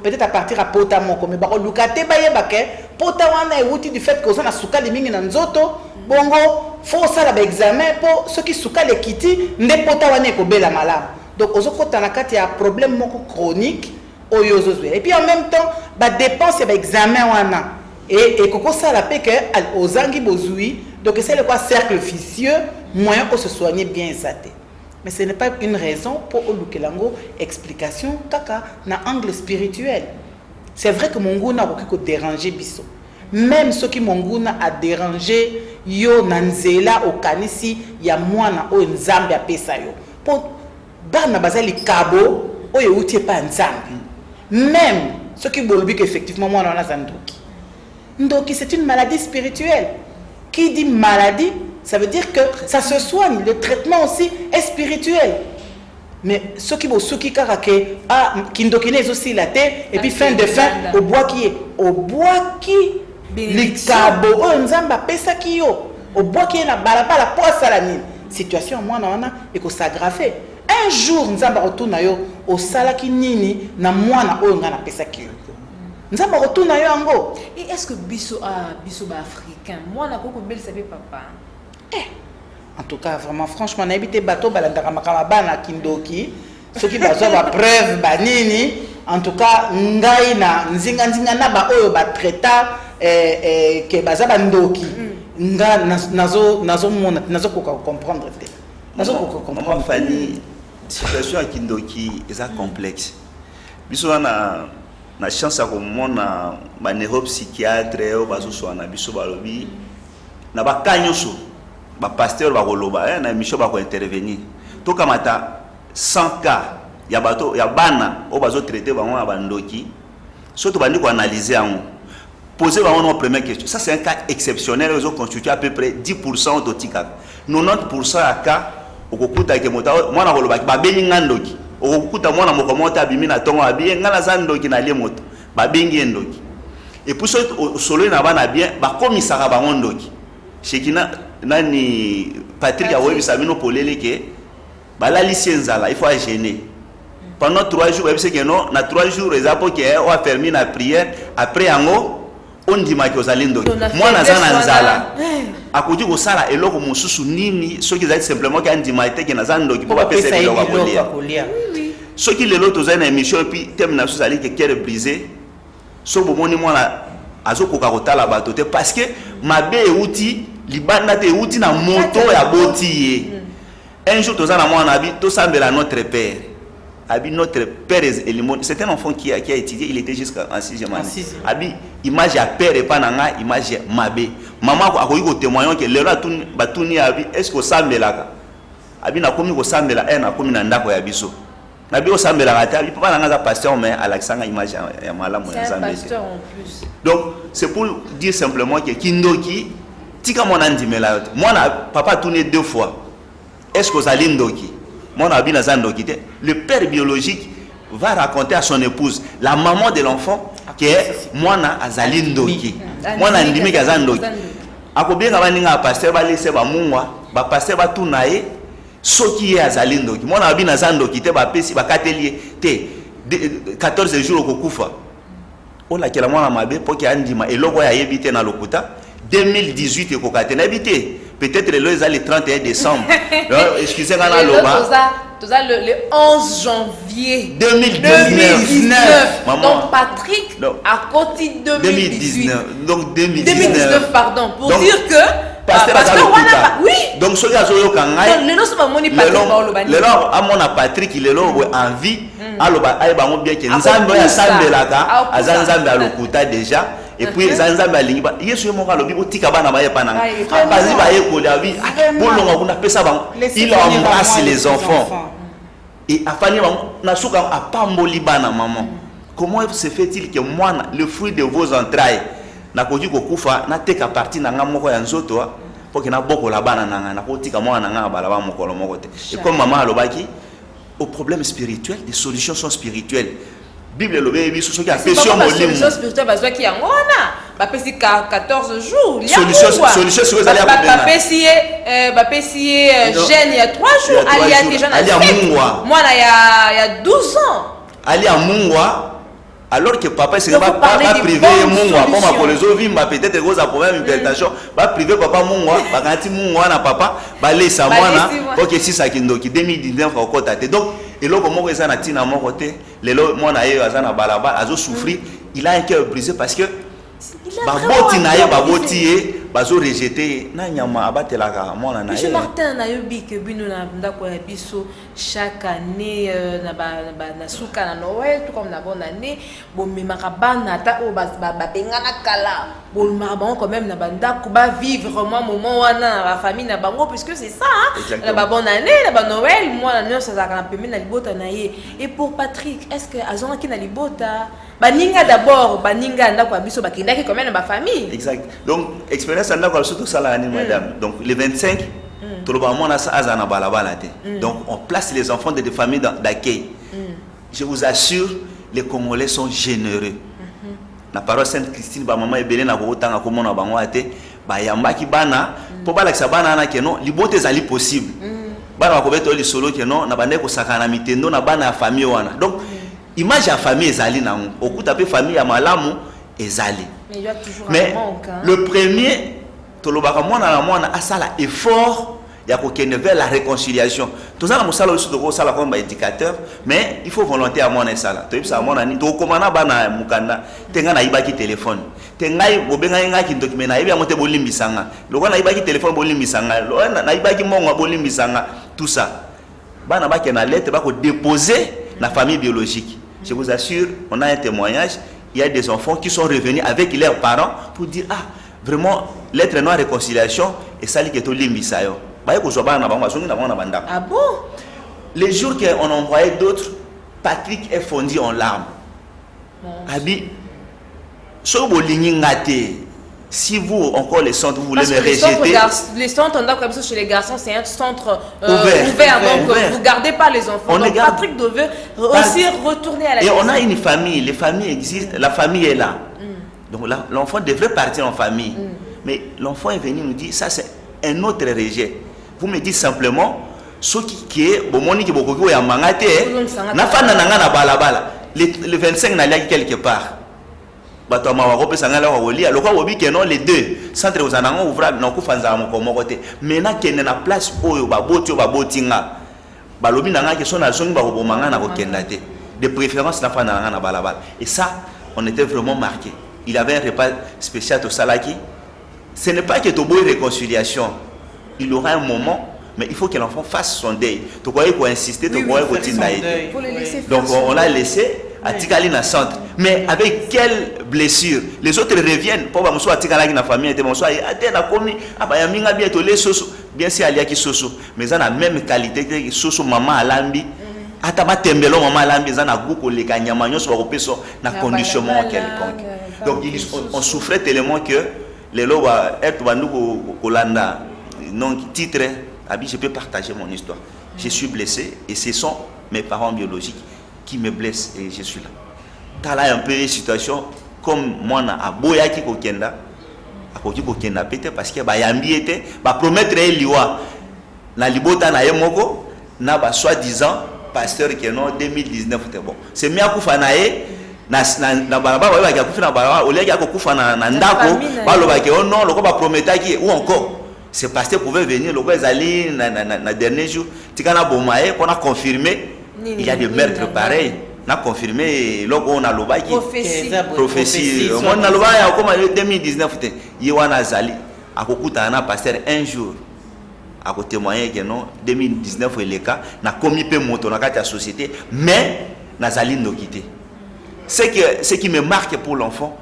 peut-être à partir à Pota Moko, mais je ne Pota wana est du fait que ça na souka les mingi na nzoto, bongo, faut ça la examen pour ceux qui souka les kiti, ne Pota wana ko bela malade. Donc, aux autres il y a un problème moko chronique, et puis en même temps, bah dépense et examen wana. Et koko ça la paix que aux angi bozui, donc c'est le quoi cercle vicieux, moyen pour se soigner bien ça. Mais ce n'est pas une raison pour Olukelango explication kaka na angle spirituel. C'est vrai que Monguna a dérangé biso. Même ceux qui Monguna a dérangé yo nanzela au kanisi ya mwana o nzambe a pesa yo. Pour bana bazali kabo o yo utie pas nzambe. Même ceux qui bolbi qu'effectivement moi on a zandoki. Ndoki c'est une maladie spirituelle. Qui dit maladie, ça veut dire que ça se soigne. Le traitement aussi est spirituel. Mais ceux qui vont souki karake, qui ndokine aussi la tête, et puis fin de fin, au bois qui est, au bois qui, les cabo, nzamba pesa qui yo, au bois qui est na balabala poisse à la mine. Situation moi na et que s'aggraver. Un jour nzamba retourne yo au sala qui nini na moi na o ngana pesa qui yo. Nzamba retourne yo ango. Et est-ce que biso africain, moi na koko bel savait papa. En tout cas, vraiment, franchement, on a évité bateau, bana kindoki, ceux qui ont la preuve, banini, en tout cas, ngai na nzinga na ba oyo ba traita ke baza bandoki, nga nazo mona, nazo comprendre te. Nazo comprendre. Fanny, situation à kindoki est complexe. Biso na chance à komona ba neuropsychiatre o bazo so na biso balobi na ba kanyoso. Ba pasteur ba koloba na mission ba ko intervenir to kamata 100 cas ya bato ya bana o bazo traiter bango na bandoki surtout bandi ko analyser en poser bango nos première question. Ça c'est un cas exceptionnel, ils ont constitué à peu près 10% d'autotika 90% à cas okokuta ke mota mwana koloba ba bengi ngandoki okokuta mwana mokomota bimi na tongo abi ngala zandoki na lie moto ba bengi ndoki et pour ça solo na bana bien ba komisaka bango ndoki shekina nani Patrick a oué Samino Polele que bala licenza il faut gêner pendant 3 jours c'est que non na 3 jours les apôtres qui ont fermé la prière après ango on dit ma que zalindo moi na zana nzala akudi ko sala eloko mususu nini ceux qui ont simplement qui ndi maite que na zando qui pas pesa eloko kolia ceux qui les autres ont une émission puis thème na sali que cœur brisé so bomoni moi na azoko ka kotala bato te parce que mabe outil libanda te outi na moto ya boti. Un jour tozana moi na bi to sambela notre père. Abi notre père c'est un enfant qui a étudié, il était jusqu'en 6e année. Abi image ya père et pas nanga image mabe. Maman a ko témoigner que le ratun batuni abi est-ce que sambela ka. Abi na komi ko sambela na komi na ndako ya biso. Na bi o sambela ka ta bi papa nanga za pasteur mais Alexandre image ya malamu ya Zambie. C'est un pasteur en plus. Donc c'est pour dire simplement que kindoki tika mon andimela moi na papa tourné 2 fois est-ce que zalindoki moi na bina zandoki le père biologique va raconter à son épouse la maman de l'enfant que moi na azalindoki moi na ndimi ka zandoki akobenga baninga pasteur ba laisser ba mungwa ba pasteur ba tunaye soki ya azalindoki moi na bina zandoki te ba pesi ba katelier te 14 jours ko kufa on la kela moi na mabe pour que andima eloko ya yebite na lokuta 2018 et kokate habité. Peut-être le 31 décembre. Excusez-moi, le 11 janvier 2019. Donc Patrick a côté 2018. Donc 2019, pardon. Pour dire que Pasteur oui. Donc ce gars à mon Patrick il est là en vie. Aloba aïba bien que nzambe ya sambelaka azanzambe alokuta déjà. Et puis zanzambe alingiba yesu mo kalobi botika bana baye pananga bazi baye kolia bi bolonga kuna pesa ba il embrasse les enfants et afani na suka apamboli bana maman. Comment se fait-il que moi le fruit de vos entrailles na koki kokufa na teka partie na nga moko ya nzoto pour que na boko la bana na nga na kotika mwana na nga bala ba mokolo moko te. Et comme maman alobaki aux problèmes spirituels, des solutions sont spirituelles. Bible le bébi sous qui a pression molimo. Solution spirituelle bazwa ki yangona. Ba pesi 14 jours. Solution sur les alliés. Ba pesi jeune il y a 3 jours, ali a déjà na mungwa. Moi là il y a 12 ans. Ali a mungwa. Alors que papa c'est pas privé mungwa pour ma les ovimba peut-être cause à problème hypertension, ba privé papa mungwa, ba kanti mungwa na papa, ba laisser mwana OK si ça kindoki 2019 encore tâté. Donc et là comment ça na tina mon côté, les lo mwana ye azana balaba azo souffrir, il a un cœur brisé parce que baboti na ye baboti bazo rejeter na nyama abatelaka mwana na ye. Monsieur Martin na yobi que bino na ndako ya biso chaque année na suka na Noël tout comme na bonne année bon memaka bana ta o ba bengana kala bon maman quand même na bandako ba vivre vraiment moment wana la famille na bango puisque c'est ça la bonne année la Noël moi la noce ça ka pembe na libota na ye. Et pour Patrick est-ce que azona ki na libota baninga d'abord baninga ndako ya biso bakindaki quand même ba famille. Exact. Donc expérience ndako surtout ça la madame. Donc les 25 donc on place les enfants de des familles d'accueil. Je vous assure, les Congolais sont généreux. La parole Sainte Christine, maman ebele na kotanga comme on a bangoate, ba yamba ki bana, pour ba la bana na keno, libote zali possible. Bana ko beto li solo keno na bande ko sakana mitendo na bana famille wana. Donc image ya famille ezali na okuta pe famille ya malamu ezali. Mais le premier tolobaka mwana a ça effort ya kokende vers la réconciliation. Tout ça na musala aussi de sala comme éducateur, mais il faut volonté à mwana sala. To yebisa mwana ni to komana bana mukanda tenga na ibaki téléphone. Tenga bobenga nga ki document na yebi amote bolimbisanga. Loko na ibaki téléphone bolimbisanga. Loko na ibaki mongo bolimbisanga tout ça. Bana ba ke na lettre ba ko déposer na famille biologique. Je vous assure, on a un témoignage, il y a des enfants qui sont revenus avec leurs parents pour dire ah vraiment l'être non réconciliation et ça li keto limbisayo. Ah bon? Les jours qu'on envoyait d'autres, Patrick est fondu en larmes. Abi, si vous encore les centres, vous voulez me rejeter. Les centres chez les garçons, c'est un centre ouvert, donc vous ne gardez pas les enfants. Donc Patrick devait aussi retourner à la maison. Et on a une famille, les familles existent, la famille est là. Donc l'enfant devrait partir en famille. Mais l'enfant est venu nous dire, ça c'est un autre rejet. Vous me dites simplement, ce qui est, bon, moni qui beaucoup ya mangate, na fana na na balabala. Le 25 n'a pas quelque part. Bato ma wako pesa ngala wa woli, aloko wobi que non les deux. Centre aux anango ouvra na ku fanza mo komo côté. Maintenant kende na place oyo baboti nga. Balobi na nga ke sona songi ba ko manga na ko kenda te. De préférence na fana na balabala. Et ça, on était vraiment marqué. Il avait un repas spécial au Salaki. Ce n'est pas que tu bois réconciliation. Il aura un moment, mais il faut que l'enfant fasse son deuil. Tu croyais qu'on insister, tu croyais qu'on t'indaille. Donc on l'a laissé à Tikali na centre. Mais avec quelle blessure? Les autres reviennent. Pour que je Tikali na famille, je bien sûr, il y a qui soso. Mais ils ont la même qualité que soso maman alambi. Atama tembelo maman alambi, ils ont un goût les kanyamagnos sur na conditionnement quelconque. Donc on souffrait tellement que les lois être bandou kolanda. Donc, titre, je peux partager mon histoire. Je suis blessé et ce sont mes parents biologiques qui me blessent et je suis là. Tu as un peu une situation comme moi, à Boya qui kokenda, à Koki kokenda pété parce que Bayambi était, promettre liwa, na libota na yemoko, na soi-disant pasteur qui est non 2019 c'est bon. C'est mieux pour fanae na balabala ba ya kufa na balabala au lieu ya kufa na ndako baloba ke oh non loko ba prometaki ou encore c'est pasteur pouvait venir loko ezali na dernier jour tikana bomae pour confirmer il y a des meurtres pareils na confirmer loko on a loba ki prophétie on a loba ya comme 2019 te yiwana azali akokuta na pasteur un jour à témoigner que non 2019 est le cas na commis peu moto na la société mais nazali ndokité ce qui me marque pour l'enfant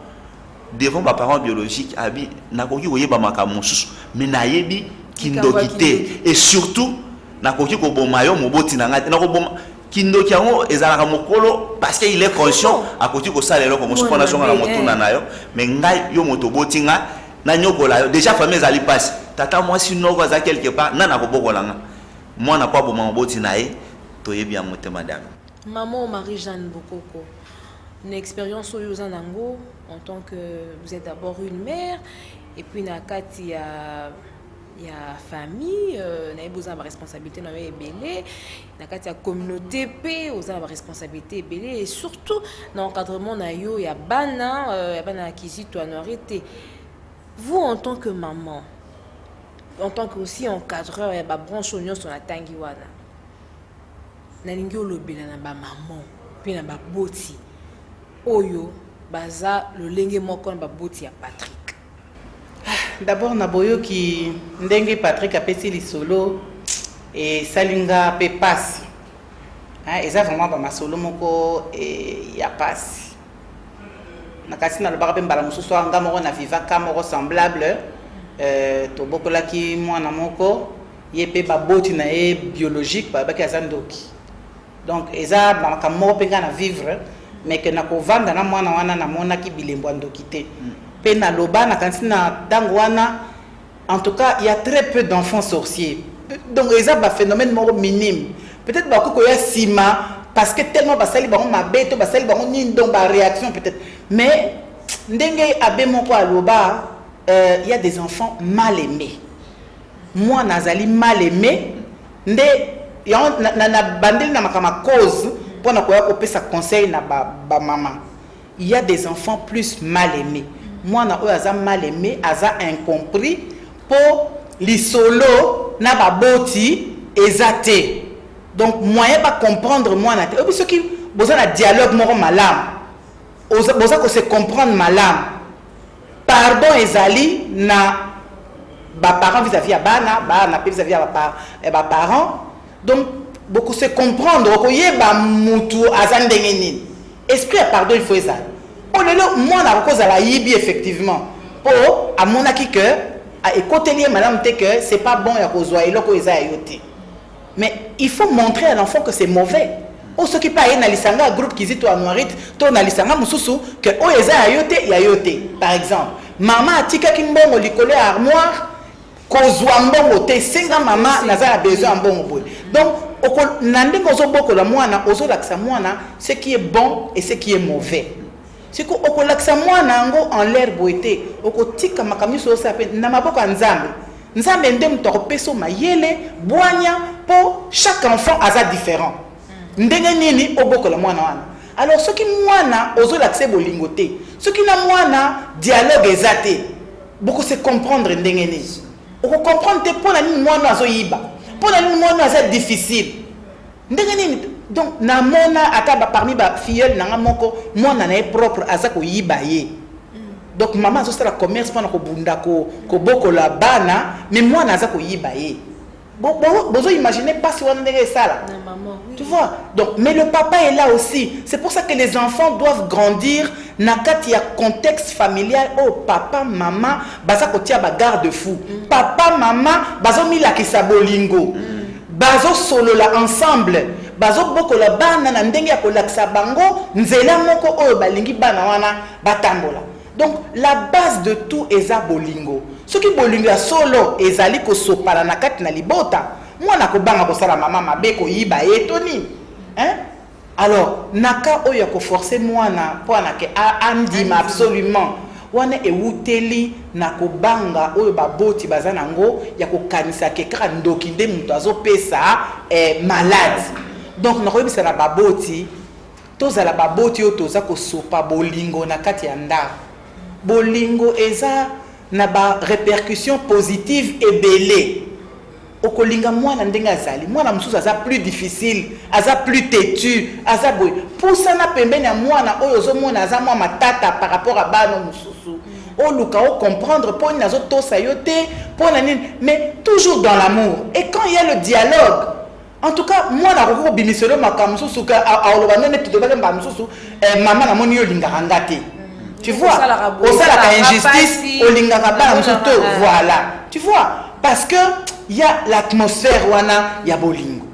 devant ma parent biologique abi nakoki oyeba makambo susu mais nayebi kindokité et surtout nakoki ko bomayo moboti na ngati nakoboma kindoki yango ezalaka mokolo parce qu'il est conscient akoki ko salelo comme sopona songa na motuna nayo mais ngai yo moto botinga na nyokola yo déjà famille ezali passe tata moi si noko za quelque part nana ko bokolanga moi na pas bo maboti nae toyebi ya motema madame maman Marie-Jeanne Bokoko une expérience au Yozanango en tant que vous êtes d'abord une mère et puis na kati ya famille na besoin de responsabilité na ebélé na kati ya communauté pe aux responsabilité ebélé et surtout na encadrement na yo ya bana kizito anorité. Vous en tant que maman en tant que aussi encadreur ya ba branche oignon sur la tangiwana na lingi olobela na ba maman puis na ba boti oyo baza le lenge moko na ba boti ya Patrick. D'abord naboyo ki ndenge Patrick apesi lisolo et salinga pe passe hein eza vraiment ba masolo moko et ya passe nakasi na lobaka pe mbala mususu anga moko na vivaka moko semblable to bokola ki mwana moko yepe ba boti na e biologique ba ki azandoki donc eza ba makambo pe na vivre mais que na ko vanda na mwana wana na mona ki bilembo ndoki te pe na loba na kanti na dangwana en tout cas il y a très peu d'enfants sorciers donc eza ba phénomène moko minime peut-être ba ko ya sima parce que tellement ba sali ba ma beto ba sali ba ni donc ba réaction peut-être mais ndenge abe moko aloba il y a des enfants mal aimés. Moi nazali mal aimé nde na bandeli na makama cause pour na koya kopesa conseil na ba maman. Il y a des enfants plus mal aimés. Moi na oyo mal aimé aza incompris pour lisolo na ba boti ezate. Donc moyen pas comprendre moi na te. Ce qui besoin de dialogue moko malam. Besoin que se comprendre malam. Pardon ezali na ba parents vis-à-vis à bana vis-à-vis à parents. Donc beaucoup se comprendre ko yeba mutu azandenge nini. Esprit pardon il faut ezali. Oh lelo moi na cause la yibi effectivement. Oh à mon aki que à écouter madame te que c'est pas bon ya kozwa eloko eza yote. Mais il faut montrer à l'enfant que c'est mauvais. Oh ce qui pas na lisanga groupe kizito anoirite to na lisanga mususu que o eza ya yote par exemple maman atika kimbongo likolo ya armoire kozwa mbongo te senga maman naza besoin mbongo boy donc oko nande ngozo boko la mwana ozo lakisa mwana ce qui est bon et ce qui est mauvais c'est que oko lakisa mwana ngo en l'air boité oko tika makamni so sa pe na maboko nzambe nzambe ndem to peso mayele boanya pour chaque enfant aza différent ndenge nini oboko la mwana wana alors ce qui mwana ozo l'accès bolingo te ce qui na mwana dialogue ezate beaucoup se comprendre ndenge nini on comprendre te pour la nini mwana azo yiba pour la nini mwana aza difficile ndenge nini donc na mona ataba parmi ba filleul nanga moko mwana na propre aza ko yiba ye donc maman azo sala commerce pour na ko bunda ko boko la bana mais mwana aza ko yiba ye. Vous imaginez pas si on est ça là. Tu vois. Donc, mais le papa est là aussi. C'est pour ça que les enfants doivent grandir. Nakati ya contexte familial. Oh papa, maman, baza kotia ba garde-fou. Papa, maman, bazo mila kisabolingo. Bazo solo la ensemble. Bazo boko la bana na ndenge ya kolakisa bango. Nzela moko oh balingi bana wana batambola. Donc la base de tout est à bolingo. Ce qui bolingo solo ezali ko sopala na kati na libota. Moi na ko banga ko sala maman mabe ko yiba etoni. Hein? Alors naka oyo ko forcer moi na po na ke andima absolument. Wana e wuteli na ko banga oyo baboti bazana ngo ya ko kanisa ke kaka ndoki nde muto azo pesa malade. Donc na ko yebisa na baboti tozala baboti oyo toza kosopa bolingo na kati ya ndako. Bolingo eza na ba répercussion positive ebele. Okolinga mwana ndenge azali, mwana mususu aza plus difficile, aza plus têtu, aza boy. Pour ça na pembeni ya mwana oyo ozomona aza mwa matata par rapport à bano mususu. Oluka o comprendre pour nazo tosa yote, pour nani, mais toujours dans l'amour. Et quand il y a le dialogue, en tout cas, moi na roko bimiselo makamso suka aoloba nene tudobale mbamsusu, maman na moni yo lingaka ngate. Tu vois, au ça la injustice, au lingaka ba msuto, voilà. Tu vois, parce que il y a l'atmosphère wana ya bolingo.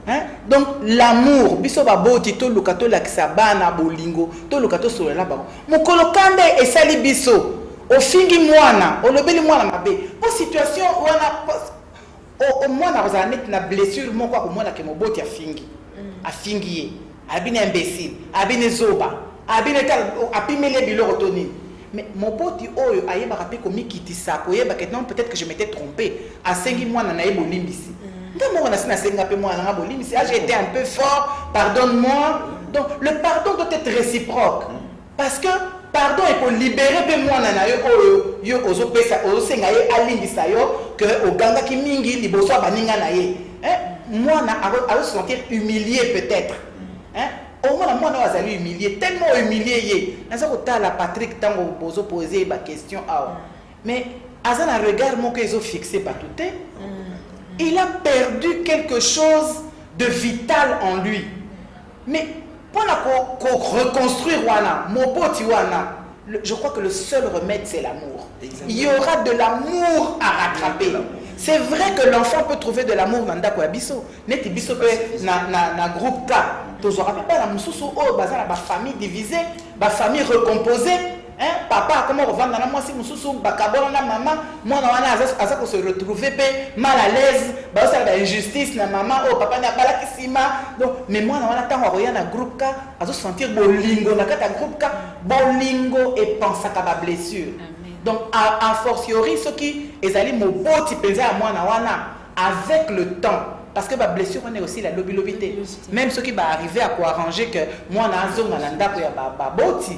Hein? Donc l'amour, biso ba boti to lukato lakisaba na bolingo, to lukato solela ba. Mukolo kande esali biso, ofingi mwana, olobeli mwana mabe. Po situation wana o mwana ozana net na blessure moko ko mwana ke moboti afingi. Afingi ye, abine imbécile, abine zoba, abine tal apimele biloko toni. Mais mon pote oyo ayeba rapé komi kitisa koyeba que non peut-être que je m'étais trompé a sengi mwana na yebo limbisi ndamo na sina senga pe mwana na bolimbisi j'ai été un peu fort, pardonne-moi. Donc le pardon doit être réciproque parce que pardon est pour libérer pe mwana na yo ozo pesa ozo senga ye alimbisa yo que oganga ki mingi liboso baninga na ye mwana a se sentir humilié peut-être au moins moi on a humilié tellement humilié nasa kotala Patrick tango bozo poser ba question mais azana regard mon que ils ont fixé pas tout il a perdu quelque chose de vital en lui mais pour reconstruire wana mon poti wana je crois que le seul remède c'est l'amour. Il y aura de l'amour à rattraper. C'est vrai que l'enfant peut trouver de l'amour dans ndako ya biso. Neti biso pe na groupe K. Tozora pas la mususu o bazala ba famille divisée, ba famille recomposée. Hein? Papa comment revendre na moi si mususu ba kabona na maman, moi na wana aza ko se retrouver pe mal à l'aise, ba ça ba injustice na maman o papa na bala kisima. Donc mais moi na wana tango roya na groupe K, azo sentir bolingo na kata groupe K, bolingo et pensa ka ba blessure. Donc a fortiori ceux qui ezali moboti penza à moi na wana avec le temps parce que ma blessure on est aussi la lobité. Même ceux qui va arriver à quoi arranger que moi na zonga na ndako ya ba boti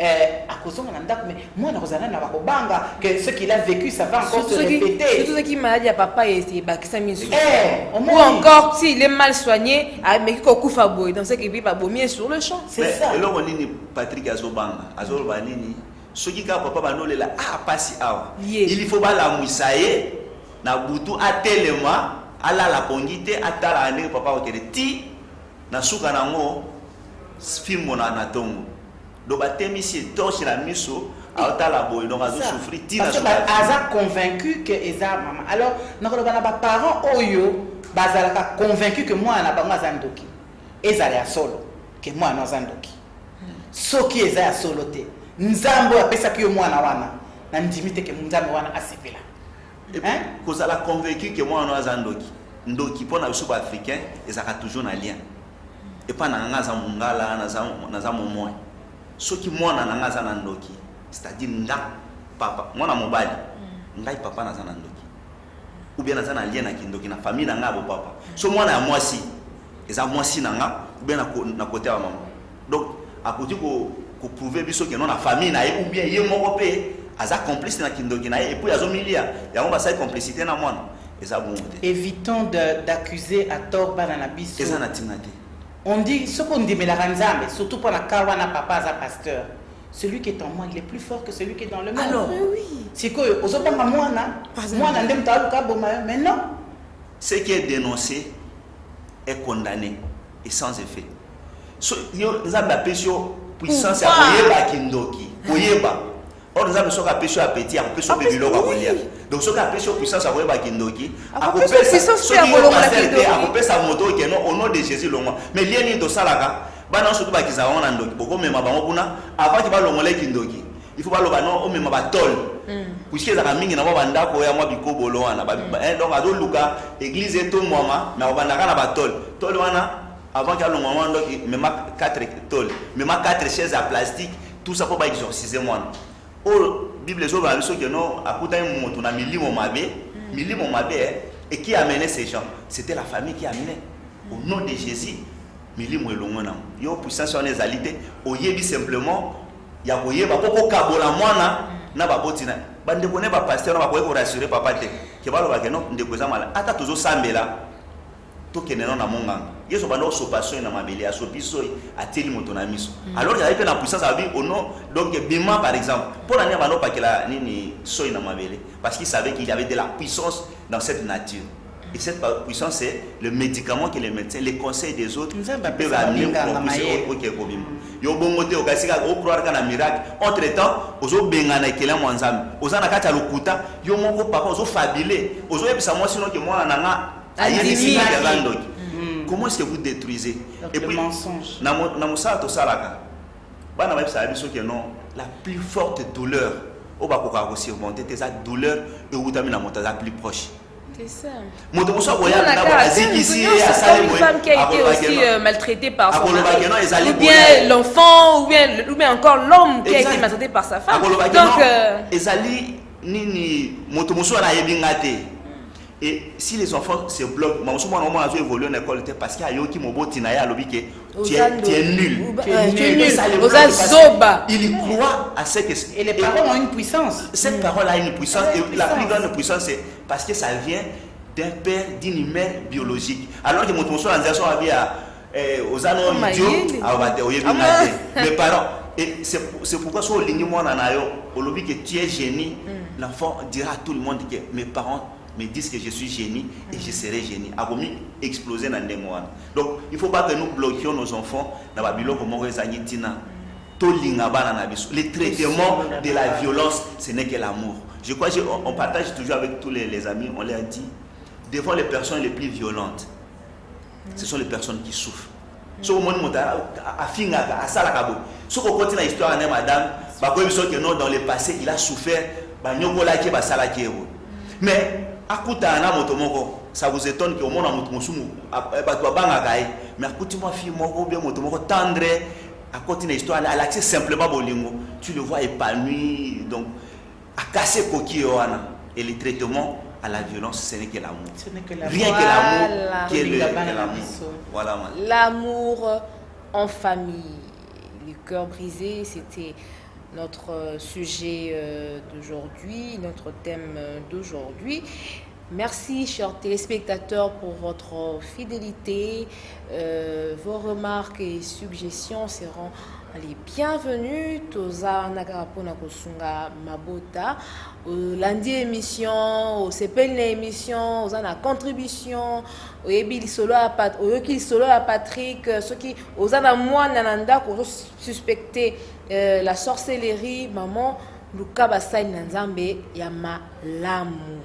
à cause de mais moi na na bakobanga que ce qu'il a vécu ça va encore se répéter. Surtout ce qui maladie à papa et c'est bakisa miso. Ou encore si il est mal soigné mais qui kufa boy dans ce qui vit pas bomber sur le champ. C'est ça. Et là on dit Patrick Azobanga, Azobanini ceux qui papa banolela pasi awa. Il faut pas la mouissaye na butu atelema ala la pongite atala ane papa okele ti na suka nango film na tongo. Donc batemisi torche la miso atala boy donc azo souffrir ti na suka. Aza convaincu que eza maman. Alors nakoloba na ba parents oyo bazalaka convaincu que moi na bango azandoki. Ezali ya solo que moi na zandoki. Soki eza ya solo te. Nzambo apesa ki yo mwana wana na ndimite ke nzambo wana asipela. Hein? Cause la convaincu que moi on a zandoki. Ndoki pour na biso ba africain ezaka toujours na lien. Et pas na ngaza mungala na za momo. Soki mwana na ngaza na ndoki, c'est-à-dire nda papa, mwana mobali. Ngai papa na za na ndoki. Ou bien na za na lien na kindoki na famille na ngabo papa. So mwana ya mwasi, eza mwasi na nga ou bien na côté ya maman. Donc à côté ko prouver biso que non na famille na ou bien ye moko pe aza complice na kindoki na et puis azo milia ya on va ça complicité na mwana eza bon. Évitons d'accuser à tort banana biso. Eza na tinate. On dit ce qu'on dit mais la ranzambe surtout pour la kawana papa aza pasteur. Celui qui est en moi il est plus fort que celui qui est dans le monde. Alors oui. C'est que ozobanga mwana ndem taluka boma mais non. Ce qui est dénoncé est condamné et sans effet. So yo nzamba pesio puissance à koyeba kindoki koyeba or nous avons besoin de pêcher à petit à pêcher bébé là donc ce qu'a pêché puissance à koyeba kindoki à pêcher puissance à pêcher sa moto qui non au nom de Jésus longa mais lien ni to salaka bana surtout ba kiza wana ndoki boko mema bango kuna avant ki ba longola kindoki il faut ba loba non o mema ba tol puisque za mingi na ba ndako ya mwa bikobolo wana ba donc azo luka église eto mwama na ba ndaka na ba tol wana avant qu'il y ait le moment même 4 tôles, même 4 chaises à plastique, tout ça pour pas exorciser moi. Oh, Bible les autres dit que non, à côté d'un moment on a mis mon mabé, et qui a amené ces gens? C'était la famille qui a amené. Au nom de Jésus, milimo elongo na yo puissance on ezali te oyebi simplement ya koyeba koko kabola mwana na baboti na bande kone ba pasteur ba koyeko rassurer papa te ke balo ba keno ndeko za mala ata tozo sambela to keneno na monganga yeso bando so passion na mabele aso biso ateli moto na miso alors il y avait la puissance à vie au nom donc Bima par exemple pour l'année bando pa kela nini soy na mabele parce qu'il savait qu'il y avait de la puissance dans cette nature. Et cette puissance, c'est le médicament que les médecins, les conseils des autres, qui peuvent amener pour pousser au Kekobim. Yo bongote au Kassika, au croire qu'un miracle. Entre-temps, aux autres bengana et kelam wanzam, aux anakata lokuta, yo mongo papa, aux autres fabilés, aux autres episa sinon que moi nanga ayeli comment est-ce que vous détruisez? Et puis, mensonge. Namusa to salaka. Bana ba episa biso que non, la plus forte douleur, au bakoka ko surmonter tes douleur et ou tamina monta la plus proche. C'est ça. Une femme qui a été aussi maltraitée par son mari, ou bien l'enfant, ou bien encore l'homme qui a été maltraité par sa femme. Et si les enfants se bloquent, parce qu'il y a qui tu es nul. Il croit à cette question. Et les paroles ont une puissance. Cette parole a une puissance. Et la plus grande puissance, c'est parce que ça vient d'un père, d'une mère biologique. Alors que mon tonton a dit aux anneaux mes parents. Et c'est pourquoi sur le que tu es génie, l'enfant dira à tout le monde que mes parents me disent que je suis génie et je serai génie. A vomi exploser dans les mois. Donc il ne faut pas que nous bloquions nos enfants dans Babylone comme on les traitements de la violence, ce n'est que l'amour. Je crois qu'on partage toujours avec tous les amis, on leur dit, devant les personnes les plus violentes, ce sont les personnes qui souffrent. Si on continue l'histoire de madame, dans le passé, il a souffert, mais ça vous étonne que au monde mais écoute-moi fille tendre à côté de l'histoire, elle accède simplement bolingo, tu le vois épanoui, donc à casser coquille et les traitements à la violence, ce n'est que l'amour. Rien que l'amour qui est l'amour. Voilà. L'amour en famille, le cœur brisé, c'était notre sujet d'aujourd'hui, notre thème d'aujourd'hui. Merci, chers téléspectateurs, pour votre fidélité. Vos remarques et suggestions seront les bienvenues. Toza Nagarapona Kosunga Mabota. Lundi émission, au CPL émission, aux ana contribution, au Ebil Solo à Patrick, ceux qui aux ana moi nananda qu'on suspecté la sorcellerie, maman Luka Basai Nanzambe Yama Lamu.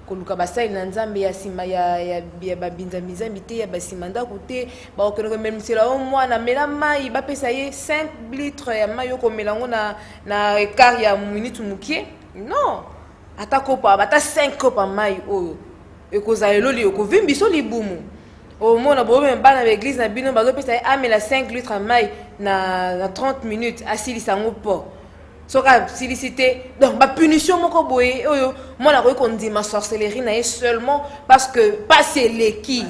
Koluka basai na nzambe ya sima ya babinza mizambi te ya basimanda kote ba okenoko même c'est là au moins na mela mai ba pesa ye 5 litres ya mai yo komelango na écart ya minute mukie non atako pa bata 5 copa mai oyo ekoza eloli okovimbi so libumu au mona bo même bana l'église na bino ba pesa ye amela 5 litres mai na 30 minutes asili sango po soka silicité donc ma punition moko boye oyo moi la reconduit ma sorcellerie na seulement parce que pas c'est l'équipe.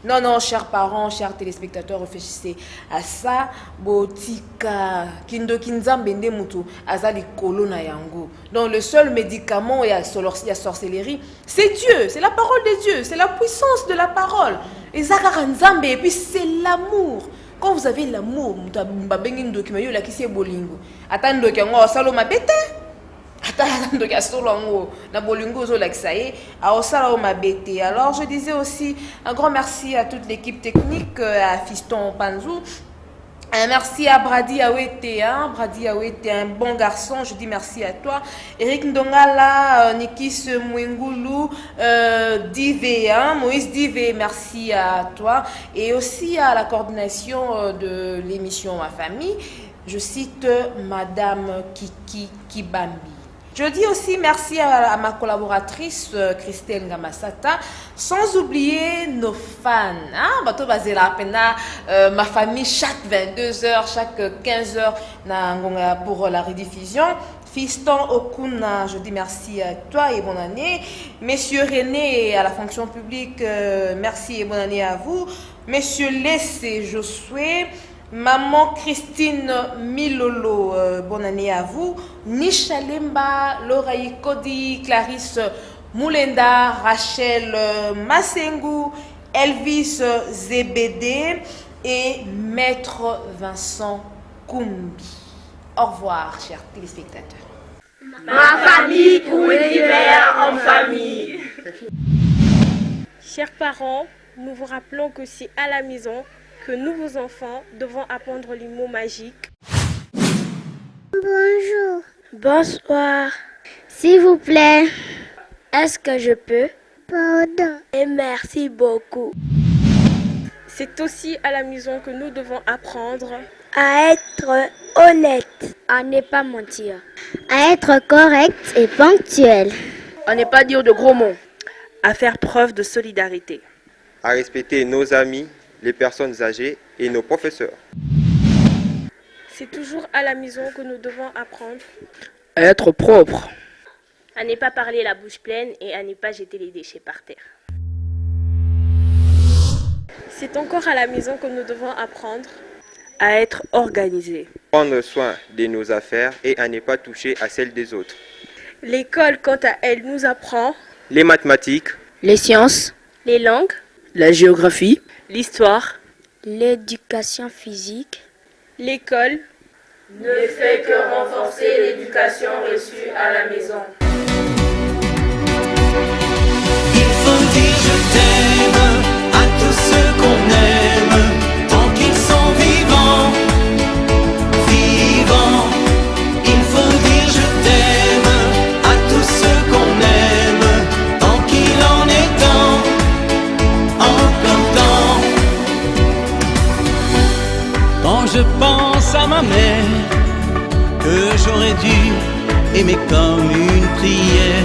Non, chers parents, chers téléspectateurs, réfléchissez à ça. Botika, kindo kinzambe nde mutu azali kolona yango. Donc le seul médicament et la sorcellerie, c'est Dieu, c'est la parole de Dieu, c'est la puissance de la parole. Et puis c'est l'amour. Quand vous avez l'amour, vous avez un document qui est bolingo. Attendez que vous salo mabete. Attendez que solo na bolingo zo laksaye. A salo mabete. Alors je disais aussi un grand merci à toute l'équipe technique, à Fiston Panzou. Merci à Brady Awete, Brady Awete, un bon garçon, je dis merci à toi. Eric Ndongala, Nikis Mwingulu, Dive, Moïse Dive, merci à toi. Et aussi à la coordination de l'émission Ma Famille, je cite Madame Kiki Kibambi. Je dis aussi merci à ma collaboratrice Christelle Ngamasata, sans oublier nos fans. Ma famille chaque 22h, chaque 15h pour la rediffusion. Fiston Okuna, je dis merci à toi et bonne année. Monsieur René à la fonction publique, merci et bonne année à vous. Monsieur Lessé Josué, Maman Christine Milolo, bonne année à vous. Nisha Lemba, Loraï Kodi, Clarisse Moulenda, Rachel Massengou, Elvis Zébédé et Maître Vincent Koumbi. Au revoir, chers téléspectateurs. Ma famille pour une mère en famille. Chers parents, nous vous rappelons que c'est à la maison que nous, vos enfants, devons apprendre les mots magiques. Bonjour. Bonsoir. S'il vous plaît. Est-ce que je peux? Pardon. Et merci beaucoup. C'est aussi à la maison que nous devons apprendre à être honnête, à ne pas mentir, à être correct et ponctuel, à ne pas dire de gros mots, à faire preuve de solidarité, à respecter nos amis, les personnes âgées et nos professeurs. C'est toujours à la maison que nous devons apprendre à être propre, à ne pas parler la bouche pleine et à ne pas jeter les déchets par terre. C'est encore à la maison que nous devons apprendre à être organisé, prendre soin de nos affaires et à ne pas toucher à celles des autres. L'école, quant à elle, nous apprend les mathématiques, les sciences, les langues, la géographie, l'histoire, l'éducation physique. L'école ne fait que renforcer l'éducation reçue à la maison. Il faut dire je t'aime à tous ceux qu'on aime, tant qu'ils sont vivants, vivants. Il faut dire je t'aime à tous ceux qu'on aime, tant qu'il en est temps, encore temps. Quand je pense à ma mère, que j'aurais dû aimer comme une prière,